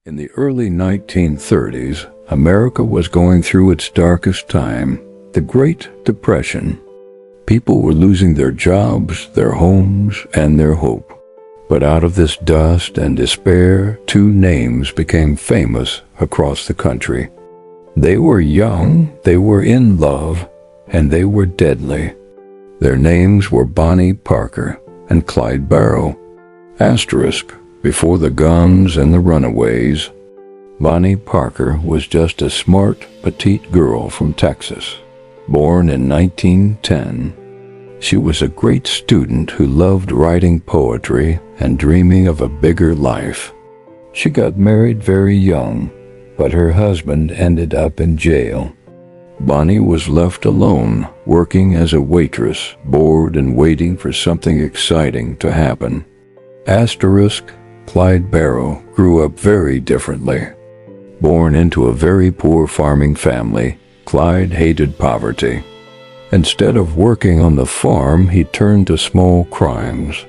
In the early 1930s, America was going through its darkest time, the Great Depression. People were losing their jobs, their homes, and their hope. But out of this dust and despair, two names became famous across the country. They were young, they were in love, and they were deadly. Their names were Bonnie Parker and Clyde Barrow. Asterisk, before the guns and the runaways, Bonnie Parker was just a smart, petite girl from Texas, born in 1910. She was a great student who loved writing poetry and dreaming of a bigger life. She got married very young, but her husband ended up in jail. Bonnie was left alone, working as a waitress, bored and waiting for something exciting to happen. Asterisk, Clyde Barrow grew up very differently. Born into a very poor farming family, Clyde hated poverty. Instead of working on the farm, he turned to small crimes.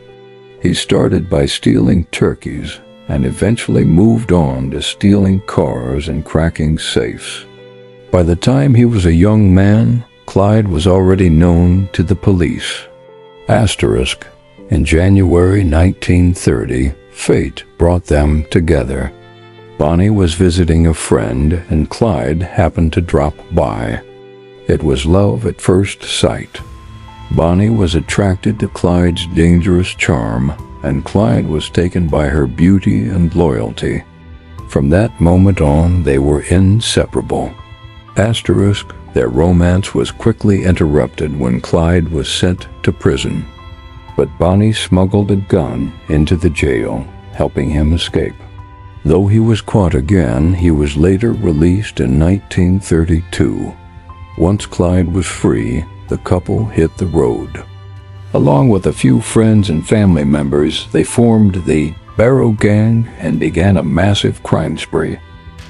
He started by stealing turkeys and eventually moved on to stealing cars and cracking safes. By the time he was a young man, Clyde was already known to the police. Asterisk, in January 1930, fate brought them together. Bonnie was visiting a friend and Clyde happened to drop by. It was love at first sight. Bonnie was attracted to Clyde's dangerous charm, and Clyde was taken by her beauty and loyalty. From that moment on, they were inseparable. Asterisk, their romance was quickly interrupted when Clyde was sent to prison. But Bonnie smuggled a gun into the jail, helping him escape. Though he was caught again, he was later released in 1932. Once Clyde was free, the couple hit the road. Along with a few friends and family members, they formed the Barrow Gang and began a massive crime spree.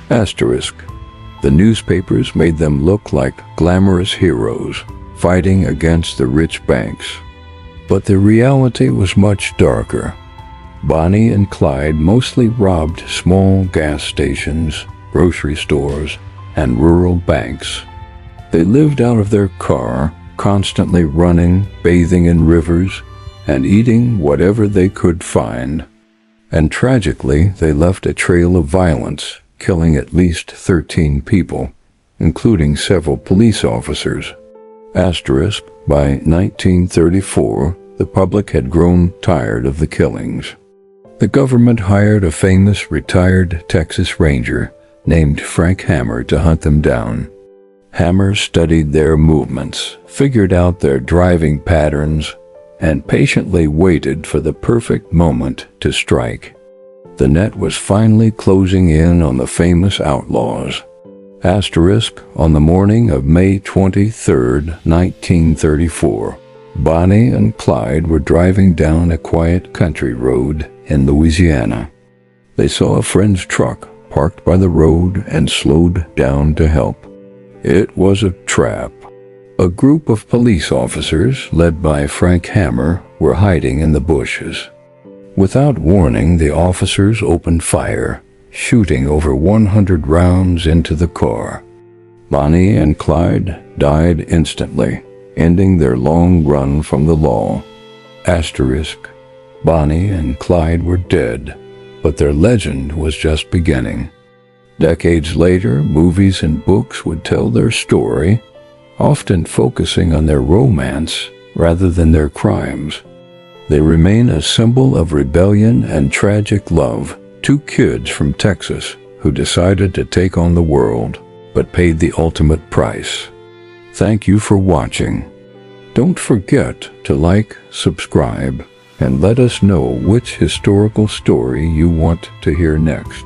Asterisk, the newspapers made them look like glamorous heroes, fighting against the rich banks. But the reality was much darker. Bonnie and Clyde mostly robbed small gas stations, grocery stores, and rural banks. They lived out of their car, constantly running, bathing in rivers, and eating whatever they could find. And tragically, they left a trail of violence, killing at least 13 people, including several police officers. Asterisk, by 1934, the public had grown tired of the killings. The government hired a famous retired Texas Ranger named Frank Hammer to hunt them down. Hammer studied their movements, figured out their driving patterns, and patiently waited for the perfect moment to strike. The net was finally closing in on the famous outlaws. Asterisk, on the morning of May 23, 1934, Bonnie and Clyde were driving down a quiet country road in Louisiana. They saw a friend's truck parked by the road and slowed down to help. It was a trap. A group of police officers, led by Frank Hammer, were hiding in the bushes. Without warning, the officers opened fire, shooting over 100 rounds into the car. Bonnie and Clyde died instantly, ending their long run from the law. Asterisk, Bonnie and Clyde were dead, but their legend was just beginning. Decades later, movies and books would tell their story, often focusing on their romance rather than their crimes. They remain a symbol of rebellion and tragic love, two kids from Texas who decided to take on the world, but paid the ultimate price. Thank you for watching. Don't forget to like, subscribe, and let us know which historical story you want to hear next.